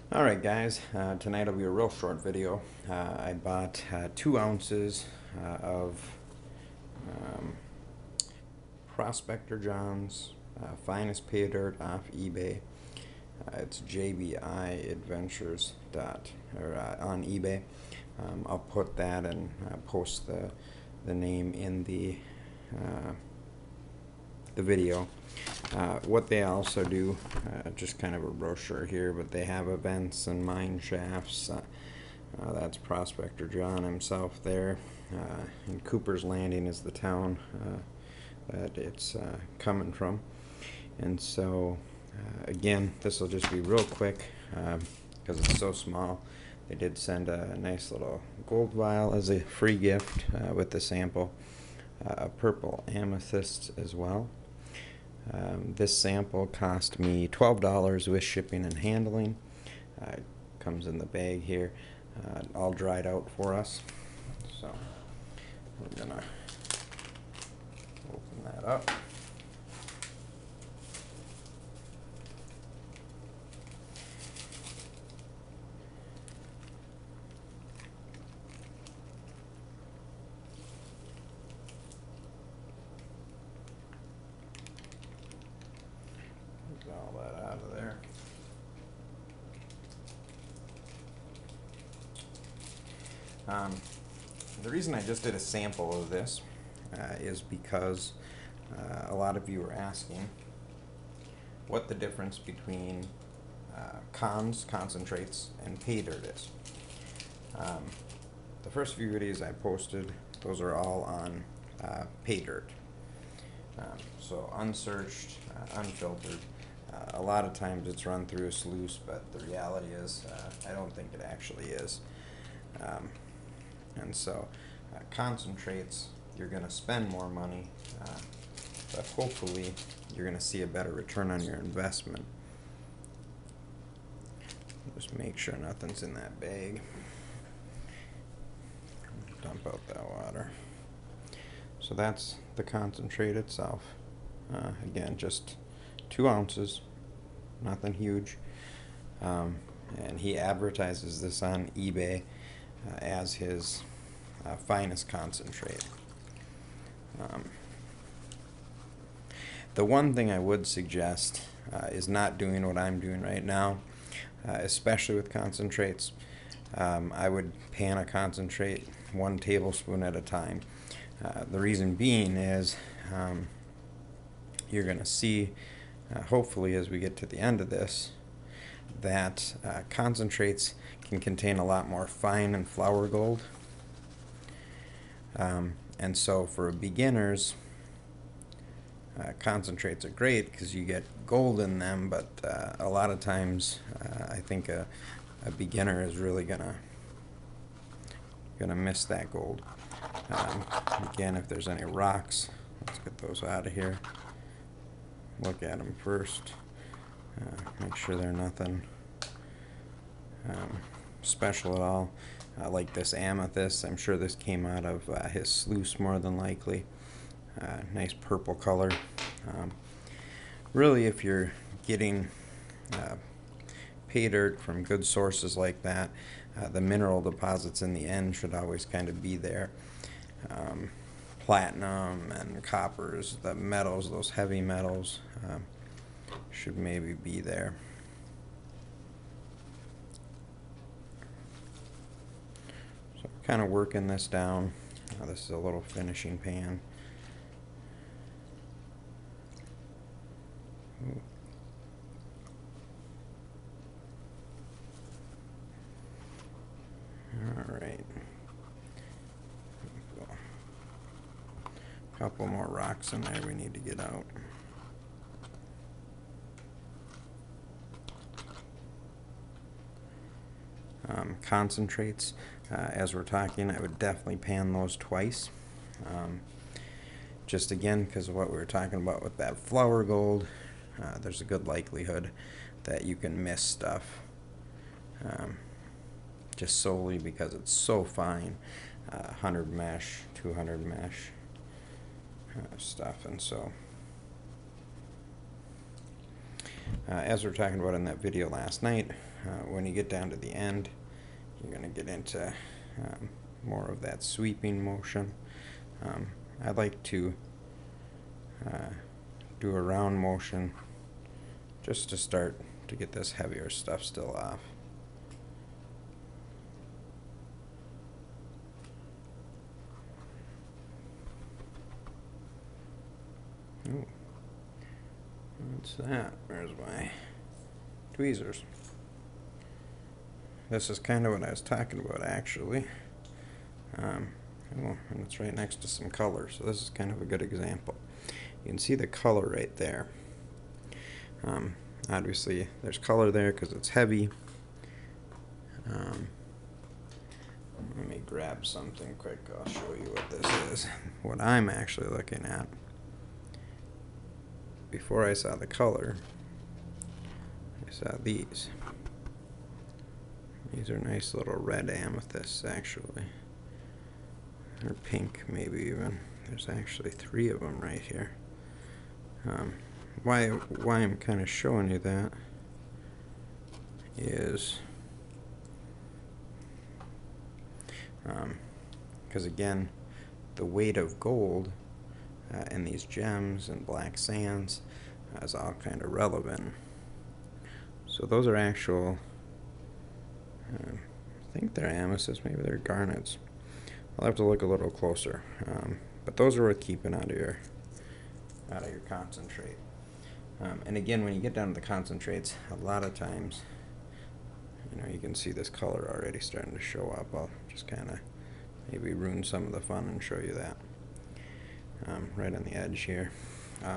Alright guys, tonight will be a real short video. I bought 2 ounces of um, Prospector John's finest Paydirt off eBay. It's Jbiadventures on eBay. I'll put that and post the name in the video. What they also do, just kind of a brochure here, but they have events and mine shafts. That's Prospector John himself there. And Cooper's Landing is the town that it's coming from. And so, again, this will just be real quick because it's so small. They did send a nice little gold vial as a free gift with the sample. A purple amethyst as well. This sample cost me $12 with shipping and handling. It comes in the bag here, all dried out for us. So we're gonna open that up. Get all that out of there. The reason I just did a sample of this is because a lot of you are asking what the difference between concentrates, and Paydirt is. The first few videos I posted, those are all on Paydirt. So unsearched, unfiltered. A lot of times it's run through a sluice, but the reality is I don't think it actually is. And so concentrates, you're going to spend more money, but hopefully you're going to see a better return on your investment. Just make sure nothing's in that bag. Dump out that water. So that's the concentrate itself. Again, just 2 ounces, nothing huge. And he advertises this on eBay as his finest concentrate. The one thing I would suggest is not doing what I'm doing right now, especially with concentrates. I would pan a concentrate 1 tablespoon at a time. The reason being is you're going to see, hopefully as we get to the end of this, that concentrates can contain a lot more fine and flour gold. And so for beginners, concentrates are great because you get gold in them, but a lot of times I think a beginner is really gonna miss that gold. Again, if there's any rocks, let's get those out of here. Look at them first. Make sure they're nothing special at all. Like this amethyst, I'm sure this came out of his sluice more than likely. Nice purple color. Really, if you're getting Paydirt from good sources like that, the mineral deposits in the end should always kind of be there. Platinum and coppers, the metals, those heavy metals, should maybe be there. So kind of working this down. This is a little finishing pan. Ooh. Alright. A couple more rocks in there we need to get out. Concentrates, as we're talking, I would definitely pan those twice. Just again, because of what we were talking about with that flour gold, there's a good likelihood that you can miss stuff. Just solely because it's so fine, 100 mesh, 200 mesh stuff, and so As we were talking about in that video last night, when you get down to the end, you're going to get into more of that sweeping motion. I like to do a round motion just to start to get this heavier stuff still off. Ooh. What's that? Where's my tweezers? This is kind of what I was talking about, actually. Oh, and it's right next to some color, so this is kind of a good example. You can see the color right there. Obviously, there's color there because it's heavy. Let me grab something quick. I'll show you what this is. What I'm actually looking at. Before I saw the color, I saw these. These are nice little red amethysts, actually. Or pink, maybe even. There's actually 3 of them right here. Why I'm kind of showing you that is because again, the weight of gold in these gems and black sands is all kind of relevant. So those are actual, I think they're amethysts, maybe they're garnets. I'll have to look a little closer, but those are worth keeping out of your concentrate. And again, when you get down to the concentrates, a lot of times, you know, you can see this color already starting to show up. I'll just kind of maybe ruin some of the fun and show you that. Right on the edge here. Is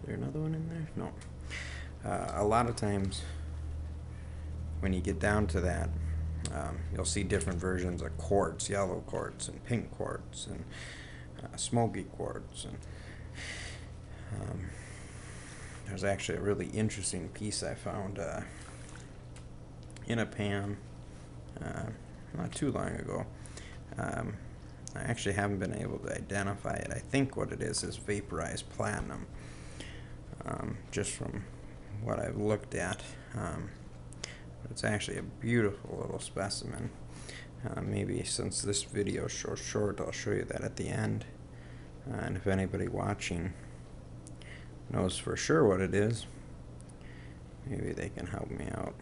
there another one in there? No. A lot of times, when you get down to that, you'll see different versions of quartz, yellow quartz and pink quartz and smoky quartz. And there's actually a really interesting piece I found in a pan not too long ago. I actually haven't been able to identify it. I think what it is vaporized platinum, just from what I've looked at. It's actually a beautiful little specimen. Maybe since this video is so short, I'll show you that at the end. And if anybody watching knows for sure what it is, maybe they can help me out.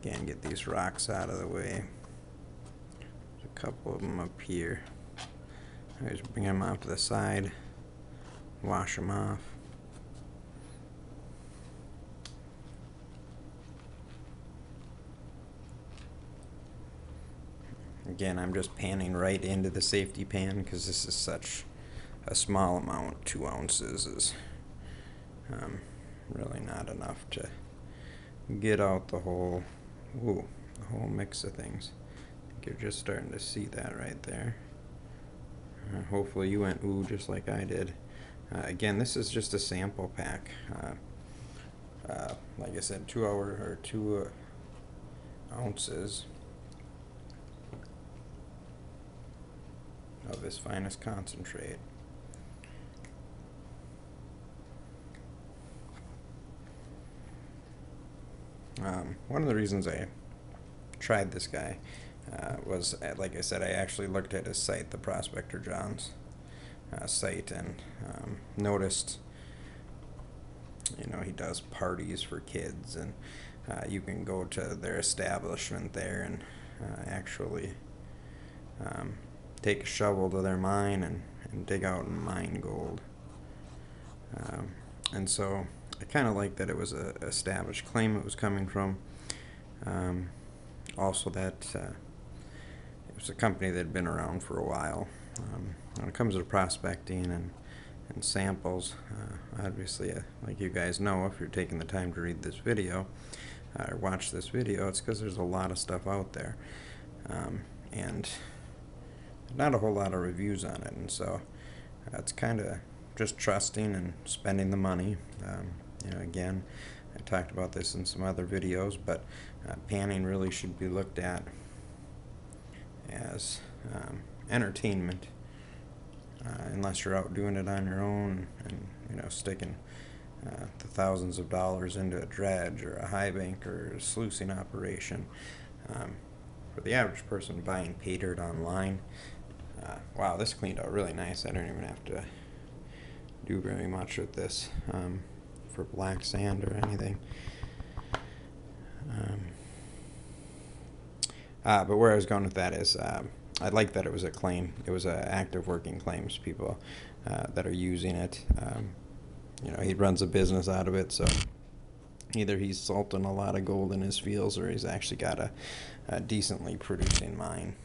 Again, get these rocks out of the way. There's a couple of them up here. I just bring them out to the side, wash them off. Again, I'm just panning right into the safety pan because this is such a small amount. 2 ounces is really not enough to get out the whole mix of things. I think you're just starting to see that right there. Hopefully you went ooh just like I did. Again, this is just a sample pack. Like I said, 2 ounces of this finest concentrate. One of the reasons I tried this guy was, like I said, I actually looked at his site, the Prospector John's site, and noticed, you know, he does parties for kids, and you can go to their establishment there and actually take a shovel to their mine and dig out and mine gold. And so I kind of liked that it was a established claim it was coming from. Also that it was a company that had been around for a while. When it comes to prospecting and samples, obviously, like you guys know, if you're taking the time to read this video or watch this video, it's because there's a lot of stuff out there. And not a whole lot of reviews on it, and so it's kind of just trusting and spending the money. You know, again, I talked about this in some other videos, but panning really should be looked at as entertainment unless you're out doing it on your own and, you know, sticking the thousands of dollars into a dredge or a high bank or a sluicing operation. For the average person buying Paydirt online, wow, this cleaned out really nice. I don't even have to do very much with this for black sand or anything. But where I was going with that is I like that it was a claim. It was an active working claims, people that are using it. You know, he runs a business out of it, so either he's salting a lot of gold in his fields or he's actually got a decently producing mine.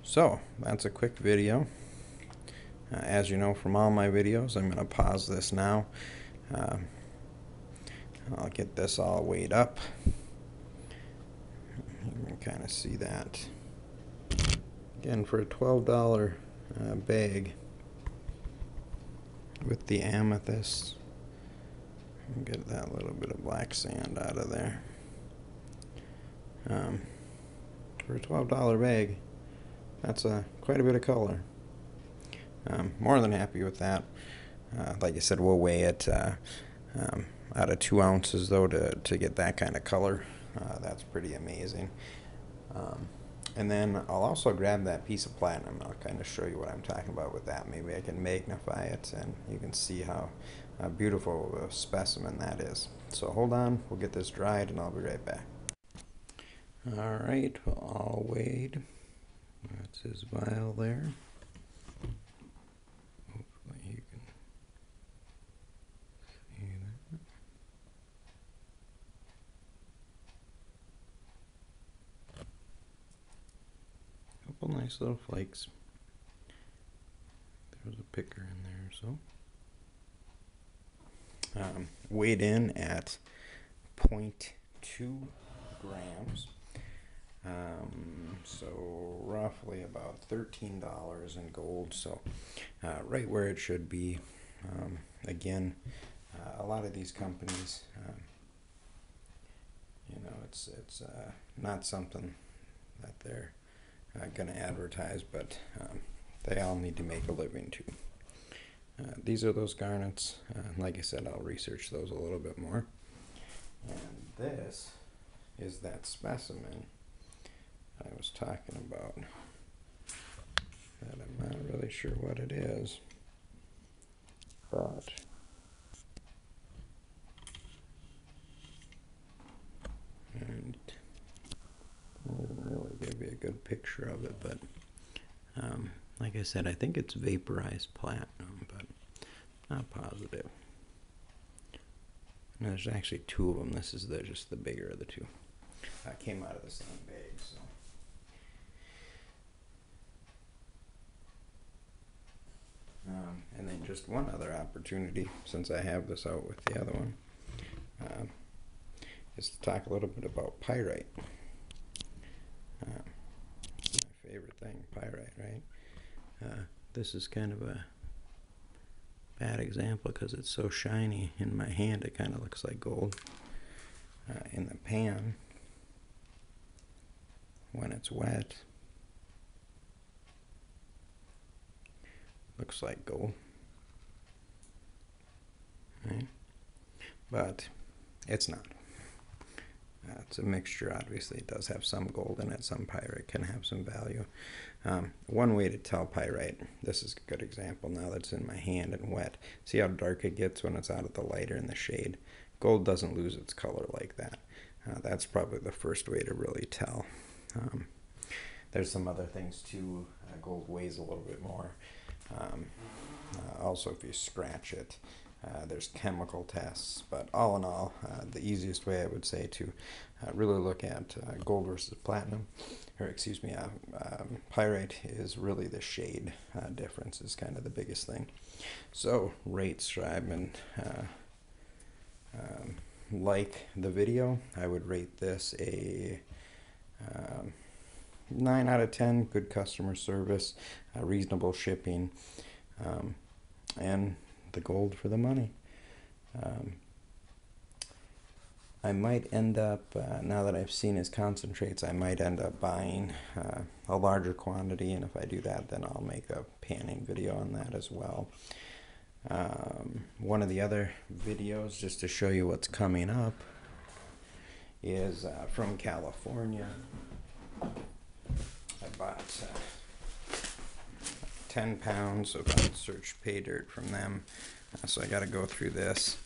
So that's a quick video. As you know from all my videos, I'm going to pause this now. I'll get this all weighed up. You can kind of see that. Again, for a $12 bag with the amethyst, get that little bit of black sand out of there. For a $12 bag, that's quite a bit of color. More than happy with that. Like I said, we'll weigh it out of 2 ounces though to get that kind of color. That's pretty amazing. And then I'll also grab that piece of platinum. I'll kind of show you what I'm talking about with that. Maybe I can magnify it and you can see how beautiful a specimen that is. So hold on, we'll get this dried and I'll be right back. Alright, well, all weighed. That's his vial there. Hopefully you can see that. Couple nice little flakes. There's a picker in there, so. Weighed in at 0.2 grams. So roughly about $13 in gold, so right where it should be. Again, a lot of these companies, you know, it's not something that they're going to advertise, but they all need to make a living too. These are those garnets. Like I said, I'll research those a little bit more. And this is that specimen I was talking about that I'm not really sure what it is, but and I didn't really give you a good picture of it, but like I said, I think it's vaporized platinum, but not positive. And there's actually 2 of them. This is just the bigger of the 2. Came out of the same bag, so. And then just one other opportunity, since I have this out with the other one, is to talk a little bit about pyrite. It's my favorite thing, pyrite, right? This is kind of a bad example because it's so shiny. In my hand it kind of looks like gold. In the pan, when it's wet, looks like gold, right? But it's not. It's a mixture. Obviously it does have some gold in it. Some pyrite can have some value. One way to tell pyrite, this is a good example now that's in my hand and wet. See how dark it gets when it's out of the light or in the shade? Gold doesn't lose its color like that. That's probably the first way to really tell. There's some other things too. Gold weighs a little bit more. Also, if you scratch it, there's chemical tests, but all in all, the easiest way I would say to really look at gold versus platinum, or excuse me, pyrite, is really the shade difference is kind of the biggest thing. So rate, subscribe, and like the video. I would rate this a 9 out of 10, good customer service, reasonable shipping, and the gold for the money. I might end up, now that I've seen his concentrates, I might end up buying a larger quantity, and if I do that, then I'll make a panning video on that as well. One of the other videos, just to show you what's coming up, is from California. I bought 10 pounds of unsearched pay dirt from them, so I got to go through this.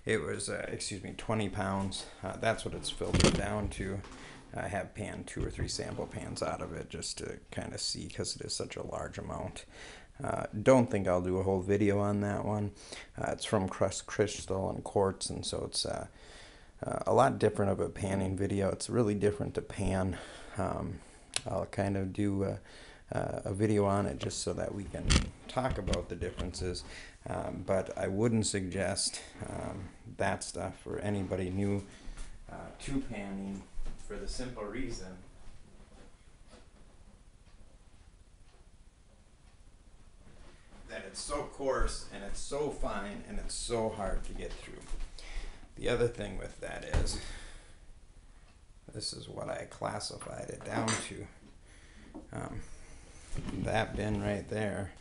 It was, 20 pounds. That's what it's filtered down to. I have panned 2 or 3 sample pans out of it just to kind of see, because it is such a large amount. Don't think I'll do a whole video on that one. It's from crystal and quartz, and so it's a lot different of a panning video. It's really different to pan. I'll kind of do a video on it just so that we can talk about the differences, but I wouldn't suggest that stuff for anybody new to panning, for the simple reason that it's so coarse and it's so fine and it's so hard to get through. The other thing with that is, this is what I classified it down to. That bin right there,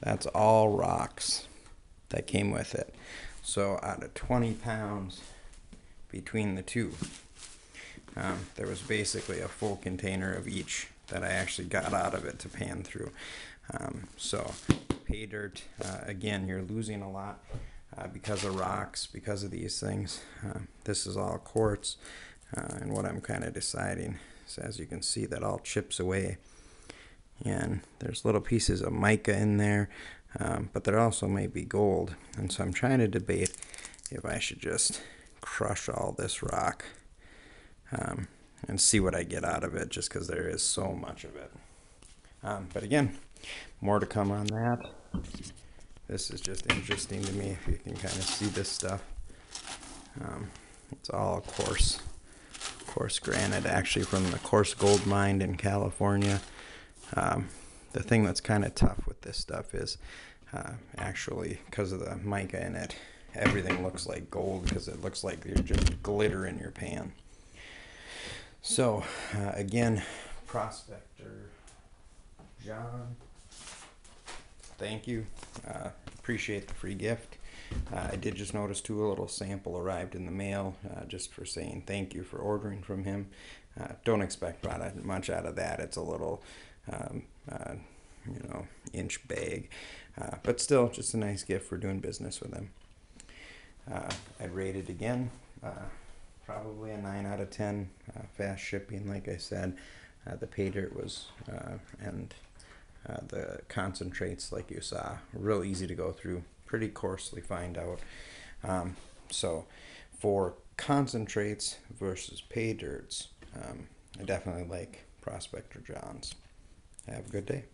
that's all rocks that came with it. So out of 20 pounds between the two, there was basically a full container of each that I actually got out of it to pan through. So pay dirt, again, you're losing a lot because of rocks, because of these things. This is all quartz, and what I'm kind of deciding is, as you can see, that all chips away, and there's little pieces of mica in there, but there also may be gold, and so I'm trying to debate if I should just crush all this rock and see what I get out of it, just because there is so much of it. But again, more to come on that. This is just interesting to me, if you can kind of see this stuff. It's all coarse granite, actually from the coarse gold mine in California. The thing that's kind of tough with this stuff is actually, because of the mica in it, everything looks like gold, because it looks like you're just glitter in your pan. So again, Prospector John, thank you. Appreciate the free gift. I did just notice too, a little sample arrived in the mail, just for saying thank you for ordering from him. Don't expect much out of that. It's a little inch bag, but still just a nice gift for doing business with him. I'd rate it again, probably a 9 out of 10. Fast shipping, like I said. The pay dirt was, and the concentrates, like you saw, real easy to go through, pretty coarsely fined out. So for concentrates versus pay dirts, I definitely like Prospector John's. Have a good day.